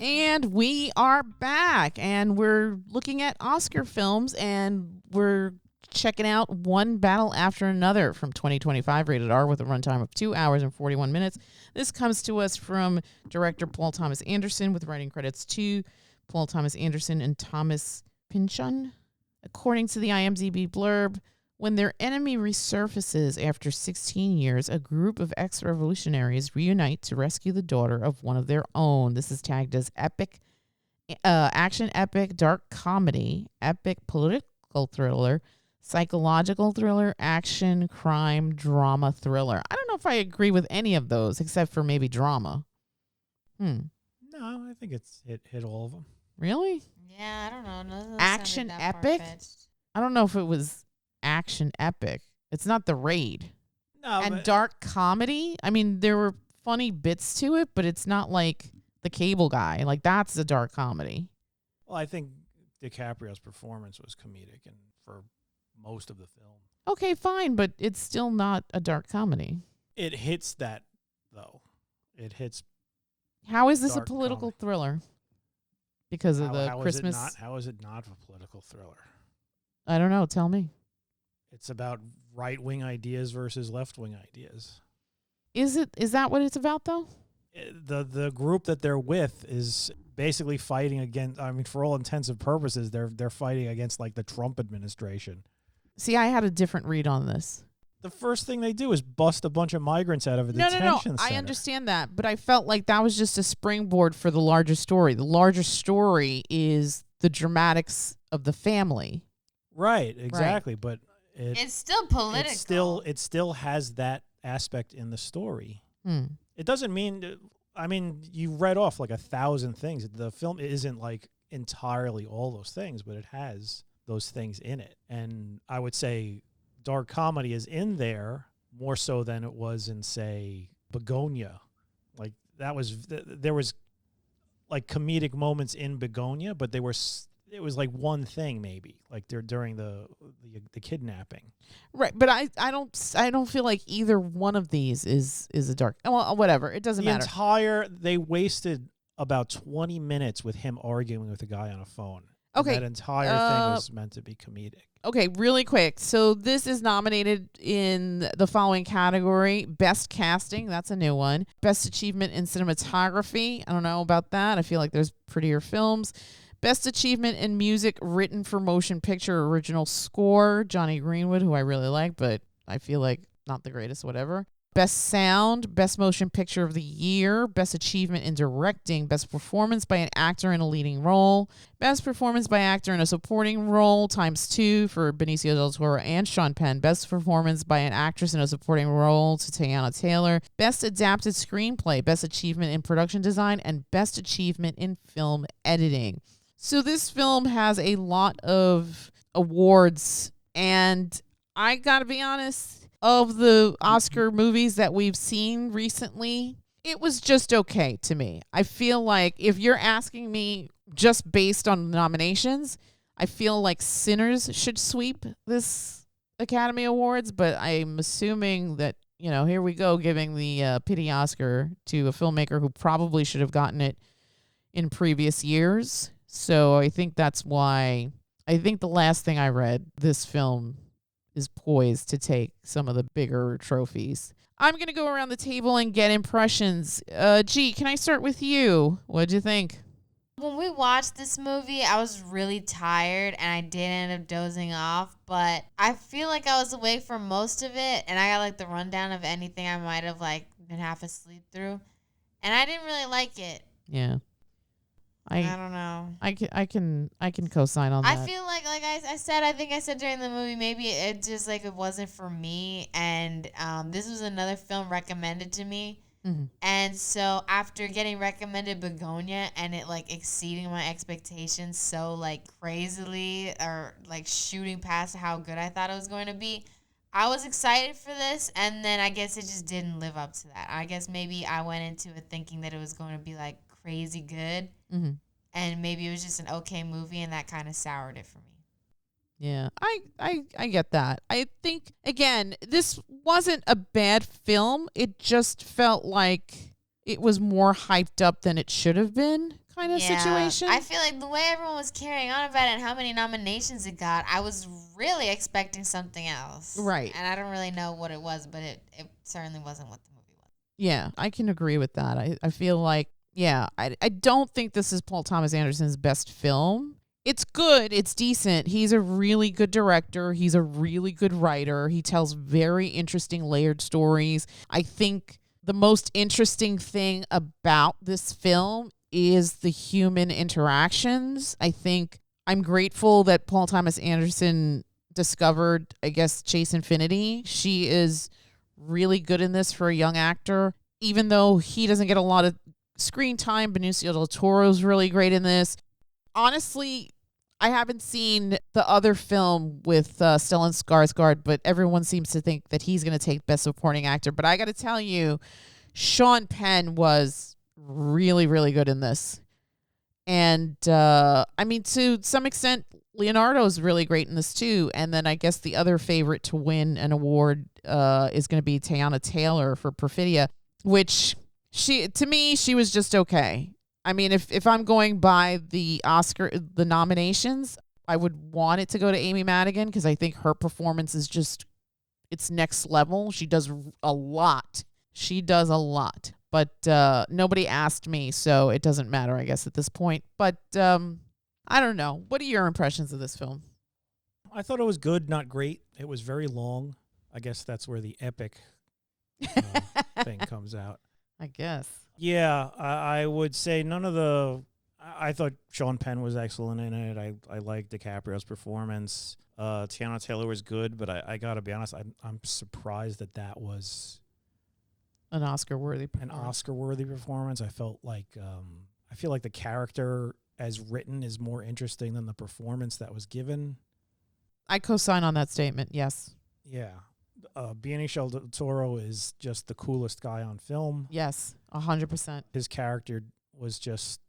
And we are back, and we're looking at Oscar films, and we're checking out One Battle After Another from 2025, rated R, with a runtime of 2 hours and 41 minutes. This comes to us from director Paul Thomas Anderson, with writing credits to Paul Thomas Anderson and Thomas Pynchon. According to the IMDb blurb, when their enemy resurfaces after 16 years, a group of ex-revolutionaries reunite to rescue the daughter of one of their own. This is tagged as epic, action epic, dark comedy, epic political thriller, psychological thriller, action, crime, drama, thriller. I don't know if I agree with any of those, except for maybe drama. No, I think it hit all of them. Really? Yeah, I don't know. None of those Action sounded that epic? far-fetched. I don't know if it was action epic. It's not The Raid. No, And but dark comedy, I mean, there were funny bits to it, but it's not like The Cable Guy. Like, that's a dark comedy. well, I think DiCaprio's performance was comedic, and for most of the film, Okay, fine, but it's still not a dark comedy. it hits that though. It hits. How is this Dark a political comedy. thriller? Because of the how Christmas. How is it not a political thriller? I don't know. Tell me. It's about right-wing ideas versus left-wing ideas. Is that what it's about though? The group that they're with is basically fighting against. I mean, for all intents and purposes, they're fighting against like the Trump administration. See, I had a different read on this. The first thing they do is bust a bunch of migrants out of a No. detention center. I understand that, but I felt like that was just a springboard for the larger story. The larger story is the dramatics of the family. Right, exactly. But It's still political. it still has that aspect in the story. It doesn't mean. I mean, you read off like 1,000 things. The film isn't like entirely all those things, but it has those things in it. And I would say dark comedy is in there more so than it was in, say, Begonia. Like that was there was like comedic moments in Begonia, but it was like one thing maybe, like during the kidnapping. Right, but I don't feel like either one of these is a dark. Well, whatever, it doesn't matter. They wasted about 20 minutes with him arguing with a guy on a phone. Okay. And that entire thing was meant to be comedic. Okay, really quick. So this is nominated in the following category: Best Casting, that's a new one. Best Achievement in Cinematography. I don't know about that. I feel like there's prettier films. Best Achievement in Music Written for Motion Picture Original Score. Johnny Greenwood, who I really like, but I feel like not the greatest, whatever. Best Sound, Best Motion Picture of the Year, Best Achievement in Directing, Best Performance by an Actor in a Leading Role, Best Performance by Actor in a Supporting Role, ×2 for Benicio del Toro and Sean Penn, Best Performance by an Actress in a Supporting Role to Teyana Taylor, Best Adapted Screenplay, Best Achievement in Production Design, and Best Achievement in Film Editing. So this film has a lot of awards, and I gotta be honest, of the Oscar movies that we've seen recently, it was just okay to me. I feel like if you're asking me just based on nominations, I feel like Sinners should sweep this Academy Awards, but I'm assuming that, here we go, giving the pity Oscar to a filmmaker who probably should have gotten it in previous years. So I think that's why, I think the last thing I read, this film is poised to take some of the bigger trophies. I'm going to go around the table and get impressions. G, can I start with you? What'd you think? When we watched this movie, I was really tired and I did end up dozing off, but I feel like I was awake for most of it, and I got like the rundown of anything I might have like been half asleep through, and I didn't really like it. Yeah. I don't know. I can co-sign on that. I feel like I said, I think I said during the movie, maybe it just like it wasn't for me, and this was another film recommended to me. Mm-hmm. And so after getting recommended Begonia and it like exceeding my expectations so like crazily, or like shooting past how good I thought it was going to be, I was excited for this, and then I guess it just didn't live up to that. I guess maybe I went into it thinking that it was going to be like crazy good, and maybe it was just an okay movie, and that kind of soured it for me. Yeah, I get that. I think, again, this wasn't a bad film. It just felt like it was more hyped up than it should have been, kind of situation. I feel like the way everyone was carrying on about it and how many nominations it got, I was really expecting something else. Right. And I don't really know what it was, but it certainly wasn't what the movie was. Yeah, I can agree with that. I feel like, I don't think this is Paul Thomas Anderson's best film. It's good. It's decent. He's a really good director. He's a really good writer. He tells very interesting layered stories. I think the most interesting thing about this film is the human interactions. I think I'm grateful that Paul Thomas Anderson discovered, I guess, Chase Infiniti. She is really good in this for a young actor. Even though he doesn't get a lot of screen time, Benicio del Toro's really great in this. Honestly, I haven't seen the other film with Stellan Skarsgård, but everyone seems to think that he's going to take Best Supporting Actor. But I got to tell you, Sean Penn was really, really good in this. And, I mean, to some extent, Leonardo's really great in this too. And then I guess the other favorite to win an award is going to be Teyana Taylor for Perfidia, which to me, she was just okay. I mean, if I'm going by the nominations, I would want it to go to Amy Madigan because I think her performance is just, it's next level. She does a lot. But nobody asked me, so it doesn't matter, I guess, at this point. But I don't know. What are your impressions of this film? I thought it was good, not great. It was very long. I guess that's where the epic thing comes out. I guess. Yeah, I would say none of the... I thought Sean Penn was excellent in it. I liked DiCaprio's performance. Teyana Taylor was good, but I got to be honest, I'm surprised that was... An Oscar-worthy performance. I felt like... I feel like the character as written is more interesting than the performance that was given. I co-sign on that statement, yes. Yeah. Benicio del Toro is just the coolest guy on film. Yes, 100%. His character was just,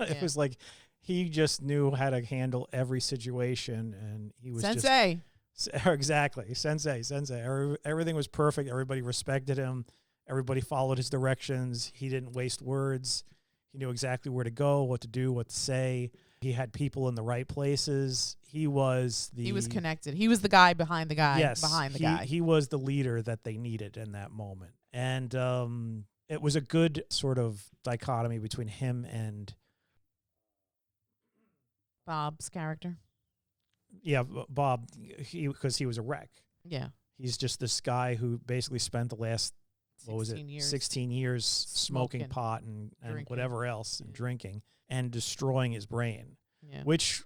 it was like he just knew how to handle every situation, and he was Sensei. Exactly, sensei. Everything was perfect. Everybody respected him. Everybody followed his directions. He didn't waste words. He knew exactly where to go, what to do, what to say. He had people in the right places. He was connected. He was the guy behind the guy. Yes, behind the guy. He was the leader that they needed in that moment. And it was a good sort of dichotomy between him and Bob's character. Yeah, Bob, because he was a wreck. Yeah. He's just this guy who basically spent the last 16 years smoking pot and whatever else and drinking and destroying his brain, which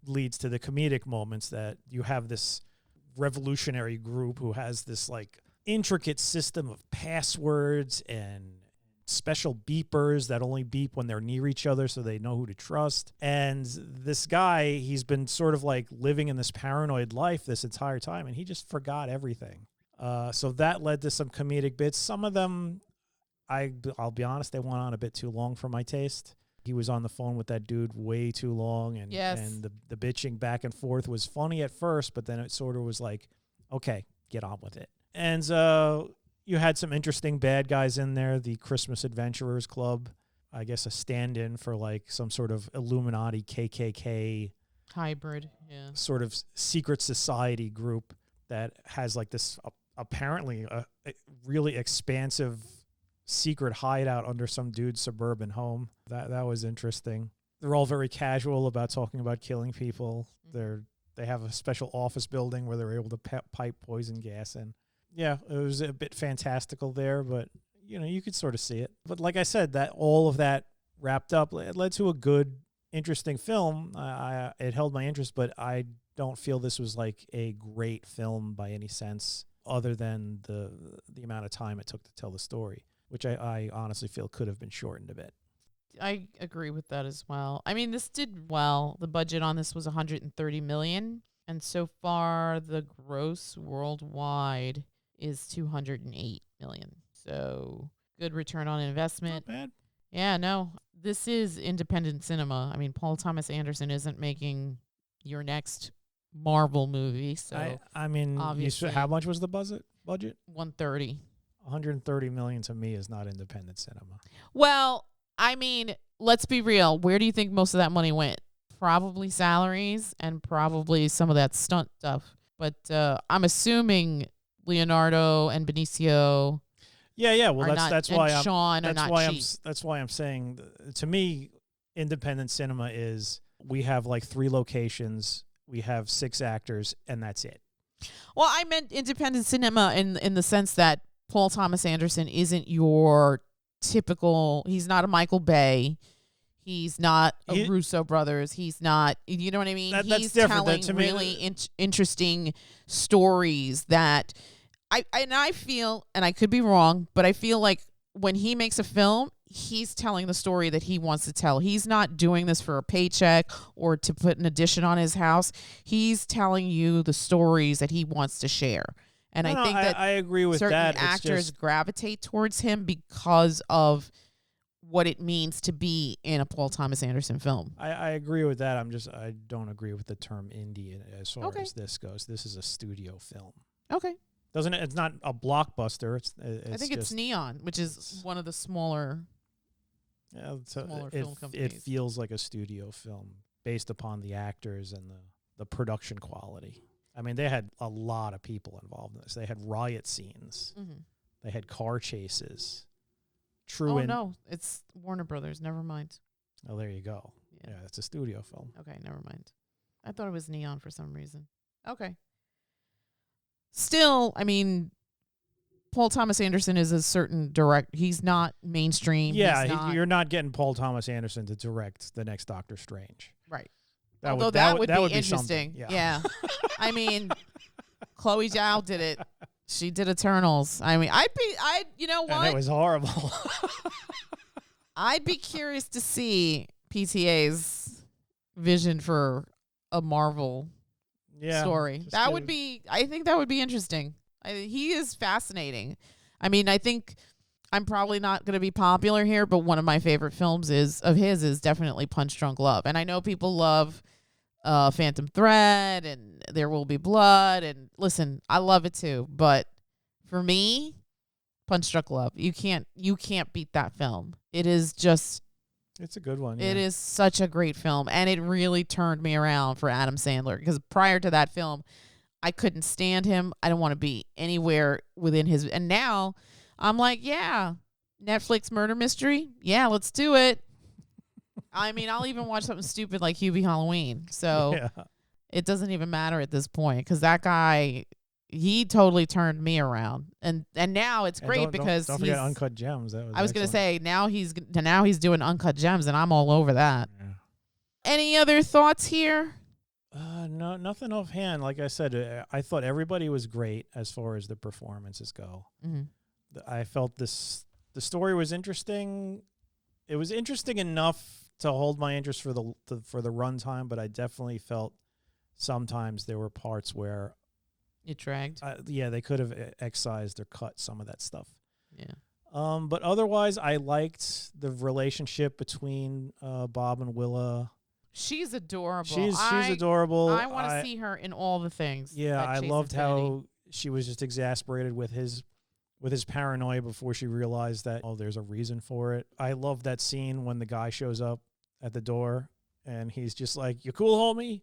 leads to the comedic moments that you have this revolutionary group who has this like intricate system of passwords and special beepers that only beep when they're near each other so they know who to trust. And this guy, he's been sort of like living in this paranoid life this entire time, and he just forgot everything. So that led to some comedic bits. Some of them, I'll be honest, they went on a bit too long for my taste. He was on the phone with that dude way too long, and the bitching back and forth was funny at first, but then it sort of was like, okay, get on with it. And you had some interesting bad guys in there. The Christmas Adventurers Club, I guess a stand-in for like some sort of Illuminati KKK hybrid, sort of secret society group that has like this apparently a really expansive secret hideout under some dude's suburban home. That was interesting. They're all very casual about talking about killing people. They have a special office building where they're able to pipe poison gas in. Yeah, it was a bit fantastical there, but you could sort of see it. But like I said, that all of that wrapped up, it led to a good, interesting film. It held my interest, but I don't feel this was like a great film by any sense, other than the amount of time it took to tell the story, which I honestly feel could have been shortened a bit. I agree with that as well. I mean, this did well. The budget on this was $130 million, and so far the gross worldwide is $208 million. So good return on investment. Not bad. Yeah, no, this is independent cinema. I mean, Paul Thomas Anderson isn't making your next Marvel movie. So I mean, how much was the budget? 130. $130 million to me is not independent cinema. Well, I mean, let's be real. Where do you think most of that money went? Probably salaries and probably some of that stunt stuff. But I'm assuming Leonardo and Benicio. Yeah. Well, that's why I'm. Sean are not cheap. That's why I'm saying. To me, independent cinema is we have like 3 locations, we have 6 actors, and that's it. Well, I meant independent cinema in the sense that Paul Thomas Anderson isn't your typical. He's not a Michael Bay. He's not a Russo brothers. He's not. You know what I mean? He's telling to really interesting stories that I feel, and I could be wrong, but I feel like when he makes a film, he's telling the story that he wants to tell. He's not doing this for a paycheck or to put an addition on his house. He's telling you the stories that he wants to share. And I think that I agree with certain that. actors gravitate towards him because of what it means to be in a Paul Thomas Anderson film. I agree with that. I don't agree with the term indie as far as this goes. This is a studio film. Okay. It's not a blockbuster. I think it's Neon, which is one of the smaller film companies. It feels like a studio film based upon the actors and the production quality. I mean, they had a lot of people involved in this. They had riot scenes. Mm-hmm. They had car chases. No, it's Warner Brothers. Never mind. Oh, there you go. Yeah, it's a studio film. Okay, never mind. I thought it was Neon for some reason. Okay. Still, I mean, Paul Thomas Anderson is a certain He's not mainstream. Yeah, you're not getting Paul Thomas Anderson to direct the next Doctor Strange. Right. That would be interesting. Yeah. I mean, Chloe Zhao did it. She did Eternals. I mean, you know what? And it was horrible. I'd be curious to see PTA's vision for a Marvel story. I think that would be interesting. He is fascinating. I mean, I think I'm probably not going to be popular here, but one of my favorite films is definitely Punch Drunk Love. And I know people love Phantom Thread and There Will Be Blood, and listen, I love it too, but for me, Punch Drunk Love, you can't beat that film. It's a good one. It is such a great film, and it really turned me around for Adam Sandler, because prior to that film, I couldn't stand him. I don't want to be anywhere within his, and now I'm like, yeah, Netflix murder mystery, yeah, let's do it. I mean, I'll even watch something stupid like Hubie Halloween. So it doesn't even matter at this point, because that guy, he totally turned me around. And now it's great because don't forget Uncut Gems. I was going to say, now he's doing Uncut Gems, and I'm all over that. Yeah. Any other thoughts here? No, nothing offhand. Like I said, I thought everybody was great as far as the performances go. Mm-hmm. I felt the story was interesting. It was interesting enough to hold my interest for the runtime, but I definitely felt sometimes there were parts where it dragged. They could have excised or cut some of that stuff. Yeah. But otherwise, I liked the relationship between Bob and Willa. She's adorable. She's adorable. I want to see her in all the things. Yeah, I loved how she was just exasperated with his paranoia before she realized that, there's a reason for it. I love that scene when the guy shows up at the door and he's just like, "You cool, homie?"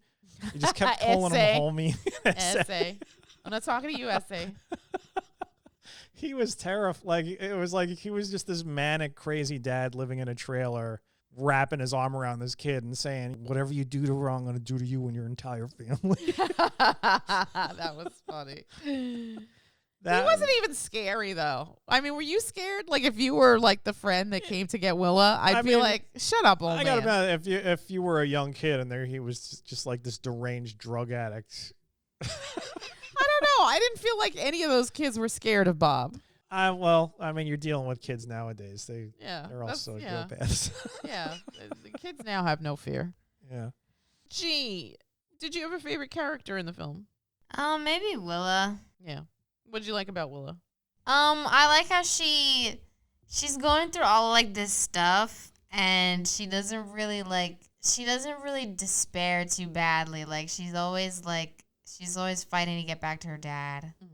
He just kept calling him homie. Essay. I'm not talking to you, Essay. He was terrified. Like, it was like he was just this manic, crazy dad living in a trailer, wrapping his arm around this kid and saying, "Whatever you do to her, I'm going to do to you and your entire family." That was funny. He wasn't even scary, though. I mean, were you scared? Like, if you were, like, the friend that came to get Willa, I'd be like, shut up, old man. I gotta imagine if you were a young kid and he was just like this deranged drug addict. I don't know. I didn't feel like any of those kids were scared of Bob. Well, I mean, you're dealing with kids nowadays. They're all sociopaths. Yeah. The kids now have no fear. Yeah. Gee, did you have a favorite character in the film? Maybe Willa. Yeah. What did you like about Willa? I like how she's going through all like this stuff, and she doesn't really despair too badly. Like, she's always fighting to get back to her dad. Mm.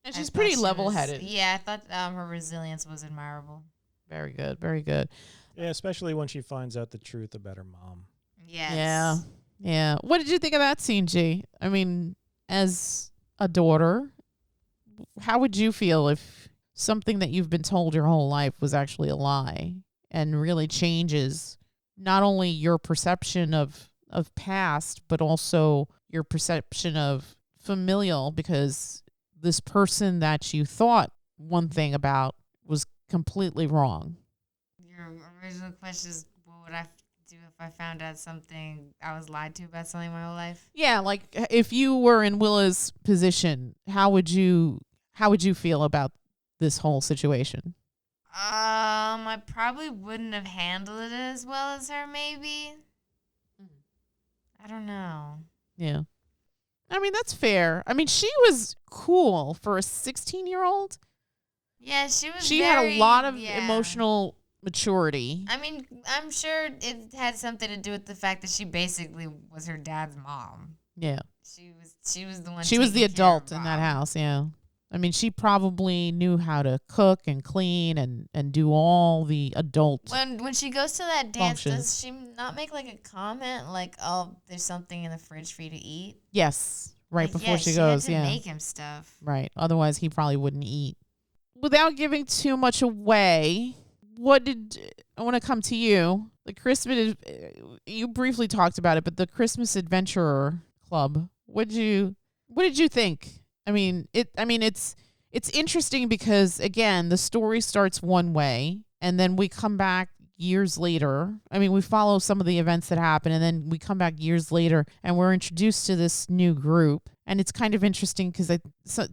And she's pretty level-headed. Yeah, I thought her resilience was admirable. Very good, very good. Yeah, especially when she finds out the truth about her mom. Yes. Yeah. Yeah. What did you think of that scene, G? I mean, as a daughter, how would you feel if something that you've been told your whole life was actually a lie and really changes not only your perception of past, but also your perception of familial, because this person that you thought one thing about was completely wrong? Your original question is, what would I do if I found out something I was lied to about something my whole life? Yeah, like if you were in Willa's position, how would you feel about this whole situation? I probably wouldn't have handled it as well as her, maybe. I don't know. Yeah. I mean, that's fair. I mean, she was cool for a 16-year-old. Yeah, she was She had a very- lot of yeah. emotional maturity. I mean, I'm sure it had something to do with the fact that she basically was her dad's mom. Yeah. She was the one. She was the taking care of adult in that Bob. house, yeah. I mean, she probably knew how to cook and clean and do all the adult. When she goes to that dance, functions. does she not make like a comment like, "Oh, there's something in the fridge for you to eat"? Yes, right Like, before yeah, she had goes, to yeah. make him stuff. Right. Otherwise, he probably wouldn't eat. Without giving too much away, I want to come to you. The Christmas, you briefly talked about it, but the Christmas Adventurer Club. What did you think? I mean, it's interesting because again, the story starts one way, and then we come back years later. I mean, we follow some of the events that happen, and then we come back years later, and we're introduced to this new group. And it's kind of interesting because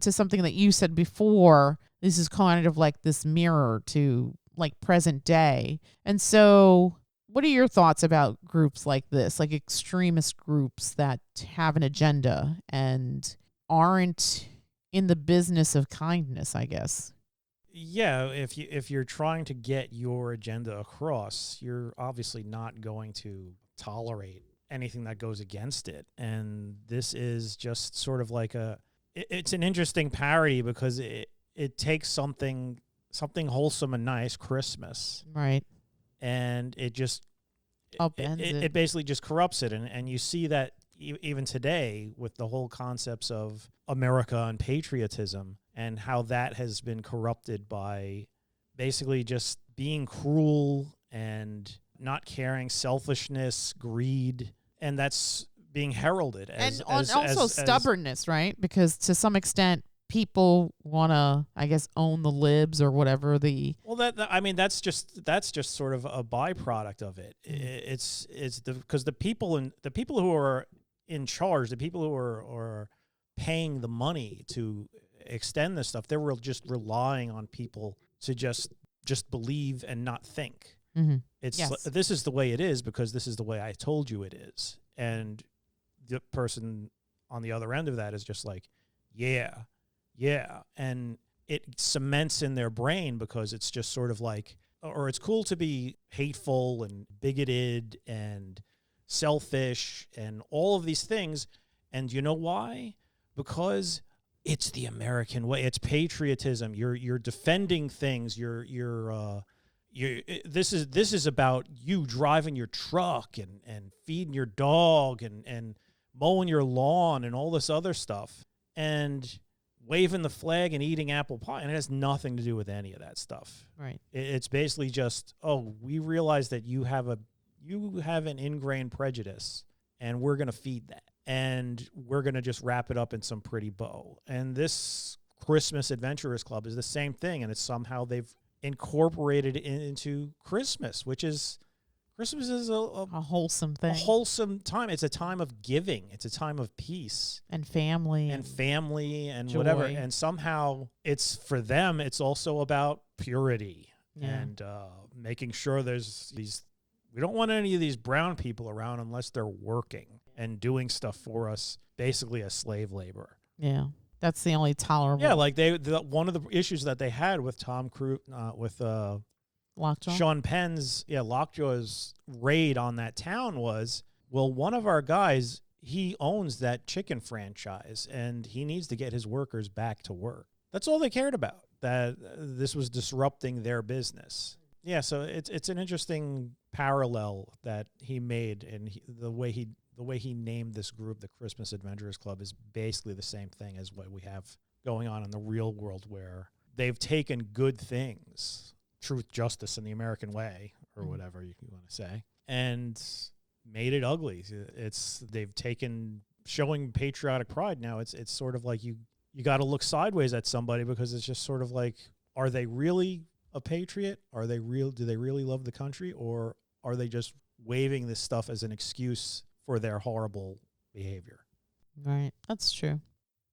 to something that you said before, this is kind of like this mirror to like present day. And so, what are your thoughts about groups like this, like extremist groups that have an agenda and aren't in the business of kindness, I guess? Yeah, if you're trying to get your agenda across, you're obviously not going to tolerate anything that goes against it. And this is just sort of like it's an interesting parody because it takes something wholesome and nice, Christmas, Right. and it just Upends it basically just corrupts it. And you see that even today with the whole concepts of America and patriotism and how that has been corrupted by basically just being cruel and not caring, selfishness, greed, and that's being heralded as also stubbornness, right? Because to some extent, people want to, I guess, own the libs or whatever the. Well, I mean, that's just sort of a byproduct of it. It's because the people who are in charge, the people who are paying the money to extend this stuff, they're just relying on people to just believe and not think. Mm-hmm. This is the way it is because this is the way I told you it is, and the person on the other end of that is just like, yeah, and it cements in their brain because it's just sort of like, or it's cool to be hateful and bigoted and selfish and all of these things. And you know why? Because it's the American way. It's patriotism. You're defending things. This is about you driving your truck and feeding your dog and mowing your lawn and all this other stuff and waving the flag and eating apple pie, and it has nothing to do with any of that stuff. Right. It's basically just, we realize that you have an ingrained prejudice, and we're going to feed that, and we're going to just wrap it up in some pretty bow. And this Christmas Adventurers Club is the same thing, and it's somehow they've incorporated it into Christmas, which is Christmas is a wholesome thing, a wholesome time. It's a time of giving. It's a time of peace and family and joy. whatever. And somehow it's for them. It's also about purity and making sure there's these. We don't want any of these brown people around unless they're working and doing stuff for us, basically as slave labor. Yeah, that's the only tolerable. Yeah, like one of the issues that they had with Tom Cruise with Lockjaw. Sean Penn's Lockjaw's raid on that town was, well, one of our guys, he owns that chicken franchise and he needs to get his workers back to work. That's all they cared about, that this was disrupting their business. Yeah, so it's an interesting parallel that he made, and the way he named this group, the Christmas Adventurers Club, is basically the same thing as what we have going on in the real world, where they've taken good things, truth, justice, and the American way, or whatever you want to say, and made it ugly. They've taken showing patriotic pride. Now it's sort of like you got to look sideways at somebody, because it's just sort of like, are they really a patriot? Do they really love the country, or are they just waving this stuff as an excuse for their horrible behavior? Right. That's true.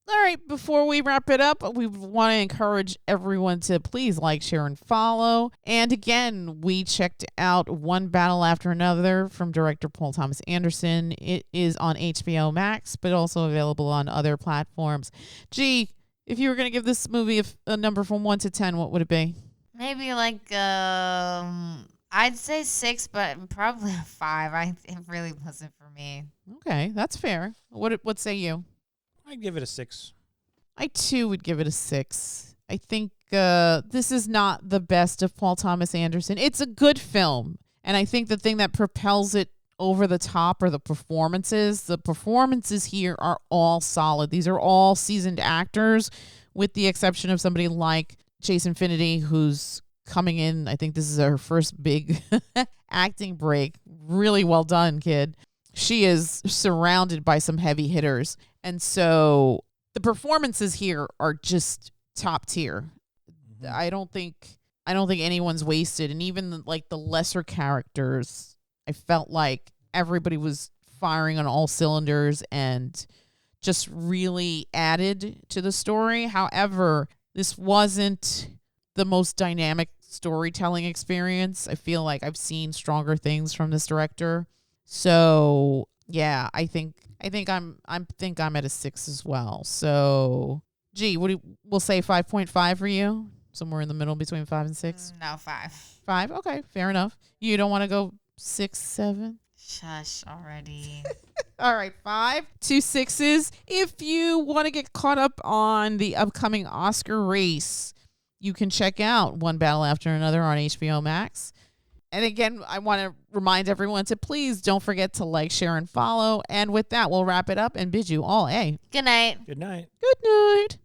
All right, before we wrap it up, we want to encourage everyone to please like, share, and follow. And again, we checked out One Battle After Another from director Paul Thomas Anderson. It is on HBO Max, but also available on other platforms. Gee, if you were going to give this movie a number from 1 to 10, what would it be? Maybe like I'd say 6, but probably a 5. It really wasn't for me. Okay, that's fair. What say you? I'd give it a 6. I too would give it a 6. I think this is not the best of Paul Thomas Anderson. It's a good film, and I think the thing that propels it over the top are the performances. The performances here are all solid. These are all seasoned actors, with the exception of somebody like Chase Infiniti, who's coming in. I think this is her first big acting break. Really well done, kid. She is surrounded by some heavy hitters. And so the performances here are just top tier. Mm-hmm. I don't think anyone's wasted. And even like the lesser characters, I felt like everybody was firing on all cylinders and just really added to the story. However, this wasn't the most dynamic storytelling experience. I feel like I've seen stronger things from this director. So yeah, I think I'm at a 6 as well. So gee, we'll say 5.5 for you? Somewhere in the middle between 5 and 6? No, 5. 5? Okay, fair enough. You don't want to go 6, 7? Shush already. All right, 5, 2 6s. If you want to get caught up on the upcoming Oscar race, you can check out One Battle After Another on HBO Max. And again, I want to remind everyone to please don't forget to like, share, and follow. And with that, we'll wrap it up and bid you all a Good night. Good night. good night.